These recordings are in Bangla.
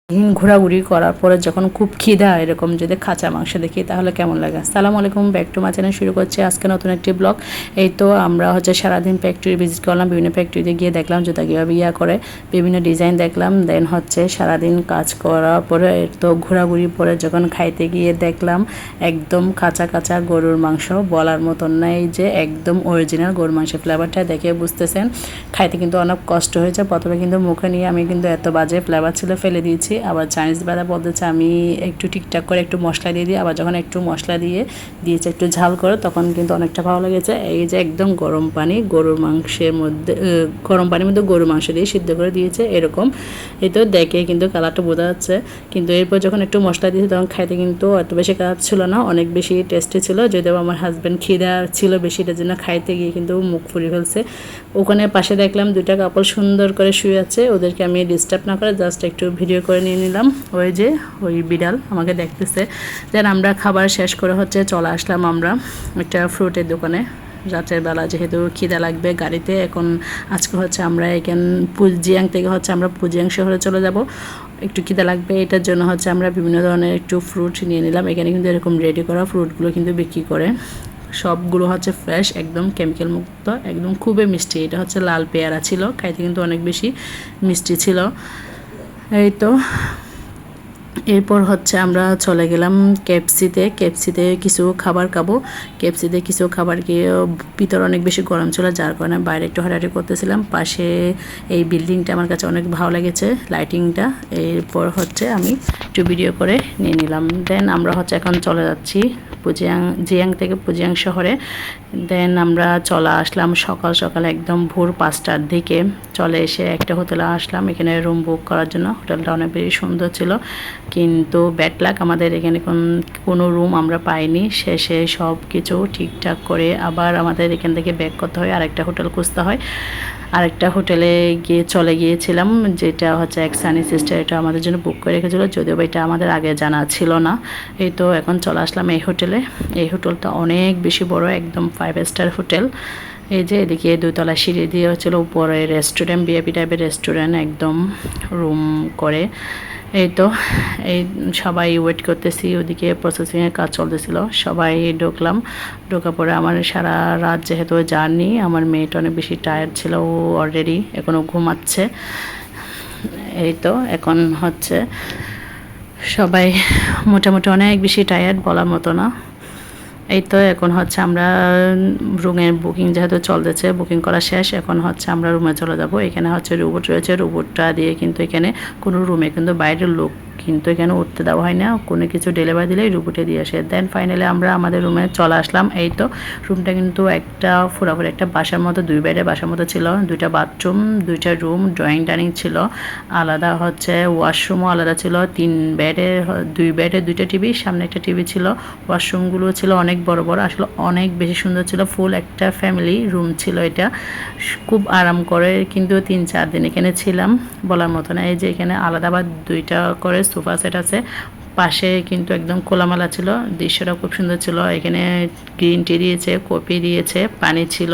ঘোরাঘুরি করার পরে যখন খুব খিদা এরকম যদি কাঁচা মাংস দেখি তাহলে কেমন লাগে। আসসালামু আলাইকুম, ব্যাক টু মাই চ্যানেল। শুরু করছি আজকে নতুন একটি ব্লগ। এই তো আমরা সারাদিন ফ্যাক্টরি ভিজিট করলাম, বিভিন্ন ফ্যাক্টরিতে গিয়ে দেখলাম জুতা কীভাবে করে, বিভিন্ন ডিজাইন দেখলাম। দেন সারাদিন কাজ করার পরে তো ঘোরাঘুরি পরে যখন খাইতে গিয়ে দেখলাম একদম কাঁচা কাঁচা গরুর মাংস, বলার মতন নাই যে একদম অরিজিনাল গরুর মাংসের ফ্লেভারটা দেখে বুঝতেছেন। খাইতে কিন্তু অনেক কষ্ট হয়েছে, প্রথমে কিন্তু মুখে নিয়ে আমি কিন্তু এত বাজে ফ্লেভার ছিল ফেলে দিয়েছি। আবার চাইনিজ দাদা বলতেছে আমি একটু ঠিকঠাক করে একটু মশলা দিয়ে দিই, আবার যখন একটু মশলা দিয়েছে একটু ঝাল করে তখন কিন্তু অনেকটা ভালো লেগেছে। এই যে একদম গরম পানি গরুর মাংসের মধ্যে, গরম পানির মধ্যে গরুর মাংস দিয়ে সিদ্ধ করে দিয়েছে এরকম। এই তো দেখে কিন্তু কালারটা বোঝা যাচ্ছে, কিন্তু এরপর যখন একটু মশলা দিয়েছে তখন খাইতে কিন্তু এত বেশি কালার ছিল না, অনেক বেশি টেস্টি ছিল। যদিও আমার হাজব্যান্ড খিদা ছিল বেশি, এটার জন্য খাইতে গিয়ে কিন্তু মুখ ফুরিয়ে ফেলছে। ওখানে পাশে দেখলাম দুইটা কাপড় সুন্দর করে শুয়ে আছে, ওদেরকে আমি ডিস্টার্ব না করে জাস্ট একটু ভিডিও করে নিয়ে নিলাম। ওই যে ওই বিড়াল আমাকে দেখতেছে। দেন আমরা খাবার শেষ করে চলে আসলাম আমরা একটা ফ্রুটের দোকানে। রাতের বেলা যেহেতু খিদা লাগবে গাড়িতে, এখন আজকে আমরা জিয়াং থেকে আমরা পুজিয়াং শহরে চলে যাব। একটু খিদা লাগবে, এটার জন্য আমরা বিভিন্ন ধরনের একটু ফ্রুট নিয়ে নিলাম। এখানে কিন্তু এরকম রেডি করা ফ্রুটগুলো কিন্তু বিক্রি করে, সবগুলো ফ্রেশ, একদম কেমিক্যাল মুক্ত, একদম খুবই মিষ্টি। এটা লাল পেয়ারা ছিল, খাইতে কিন্তু অনেক বেশি মিষ্টি ছিল। এই তো এরপর আমরা চলে গেলাম কেএফসিতে কিছু খাবার খাবো। কেএফসিতে কিছু খাবার খেয়ে ভিতর অনেক বেশি গরম ছিল, যার কারণে বাইরে একটু হাঁটাহাঁটি করতেছিলাম। পাশে এই বিল্ডিংটা আমার কাছে অনেক ভালো লেগেছে, লাইটিংটা। এরপর আমি একটু ভিডিও করে নিয়ে নিলাম। দেন আমরা এখন চলে যাচ্ছি জিয়াং থেকে পুজিয়াং শহরে। দেন আমরা চলে আসলাম সকাল সকাল একদম ভোর 5টার দিকে চলে এসে একটা হোটেলে আসলাম এখানে রুম বুক করার জন্য। হোটেলটা অনেক বেশি সুন্দর ছিল, কিন্তু ব্যাড লাক, আমাদের এখানে কোনো রুম আমরা পাইনি। শেষে সব কিছু ঠিকঠাক করে আবার আমাদের এখান থেকে ব্যাক করতে হয়, আরেকটা হোটেল খুঁজতে হয়। আরেকটা হোটেলে চলে গিয়েছিলাম, যেটা এক সানি সিস্টার এটা আমাদের জন্য বুক করে রেখেছিলো, যদিও এটা আমাদের আগে জানা ছিল না। এই তো এখন চলে আসলাম এই হোটেলে। এই হোটেলটা অনেক বেশি বড়, একদম 5 স্টার হোটেল। এই যে এদিকে 2তলা সিঁড়ি দিয়ে উপরে রেস্টুরেন্ট, ভিআইপি টাইপের রেস্টুরেন্ট, একদম রুম করে। এই তো এই সবাই ওয়েট করতেছি, ওদিকে প্রসেসিংয়ের কাজ চলতেছিল। সবাই ঢোকার পরে আমার সারা রাত যেহেতু জার্নি, আমার মেয়েটা অনেক বেশি টায়ার্ড ছিল, ও অলরেডি এখনও ঘুমাচ্ছে। এই তো এখন সবাই মোটামুটি অনেক বেশি টায়ার্ড, বলার মতো না। এই তো এখন আমরা রুমের বুকিং যেহেতু চলতেছে, বুকিং করা শেষ, এখন আমরা রুমে চলে যাব। এখানে রোবট রয়েছে, রোবটটা দিয়ে কিন্তু এখানে কোনো রুমে কিন্তু বাইরের লোক কিন্তু এখানে উঠতে দেওয়া হয় না, কোনো কিছু ডেলিভারি দিলেই রোবটে দিয়ে আসে। দেন ফাইনালি আমরা আমাদের রুমে চলে আসলাম। এই তো রুমটা কিন্তু একটা পুরোপুরি একটা বাসার মতো, 2 বেডের বাসার মতো ছিল। 2টা বাথরুম, 2টা রুম, ড্রয়িং ডাইনিং ছিল আলাদা, ওয়াশরুমও আলাদা ছিল। 2 বেডে 2টা টিভি, সামনে একটা টিভি ছিল। ওয়াশরুমগুলো ছিল অনেক বড় বড়, আসলে অনেক বেশি সুন্দর ছিল। ফুল একটা ফ্যামিলি রুম ছিল এটা, খুব আরাম করে। কিন্তু 3-4 দিন এখানে ছিলাম, বলার মতো না। এই যে এখানে আলাদা আবার 2টা করে সোফা সেট আছে, পাশে কিন্তু একদম খোলামেলা ছিল, দৃশ্যটা খুব সুন্দর ছিল। এখানে গ্রিন টি দিয়েছে, কফি দিয়েছে, পানি ছিল,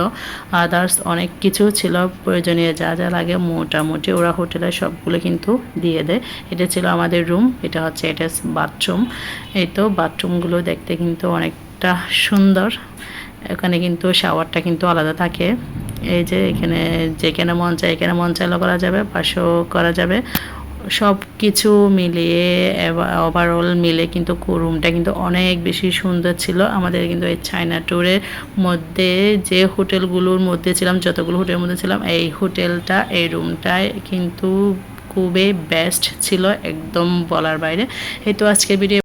আদার্স অনেক কিছু ছিল, প্রয়োজনীয় যা যা লাগে মোটামুটি ওরা হোটেলে সবগুলো কিন্তু দিয়ে দেয়। এটা ছিল আমাদের রুম, এটা এটা বাথরুম। এই তো বাথরুমগুলো দেখতে কিন্তু অনেকটা সুন্দর। এখানে কিন্তু শাওয়ারটা কিন্তু আলাদা থাকে। এই যে এখানে যেখানে মন চায় এখানে মন চাইলেও করা যাবে, পাশেও করা যাবে। সব কিছু মিলিয়ে ওভারঅল মিলে কিন্তু রুমটা কিন্তু অনেক বেশি সুন্দর ছিল। আমাদের কিন্তু এই চায়না ট্যুরের মধ্যে যে হোটেলগুলোর মধ্যে ছিলাম, যতগুলো হোটেলের মধ্যে ছিলাম, এই হোটেলটা, এই রুমটায় কিন্তু খুবই বেস্ট ছিল, একদম বলার বাইরে। এই তো আজকের ভিডিও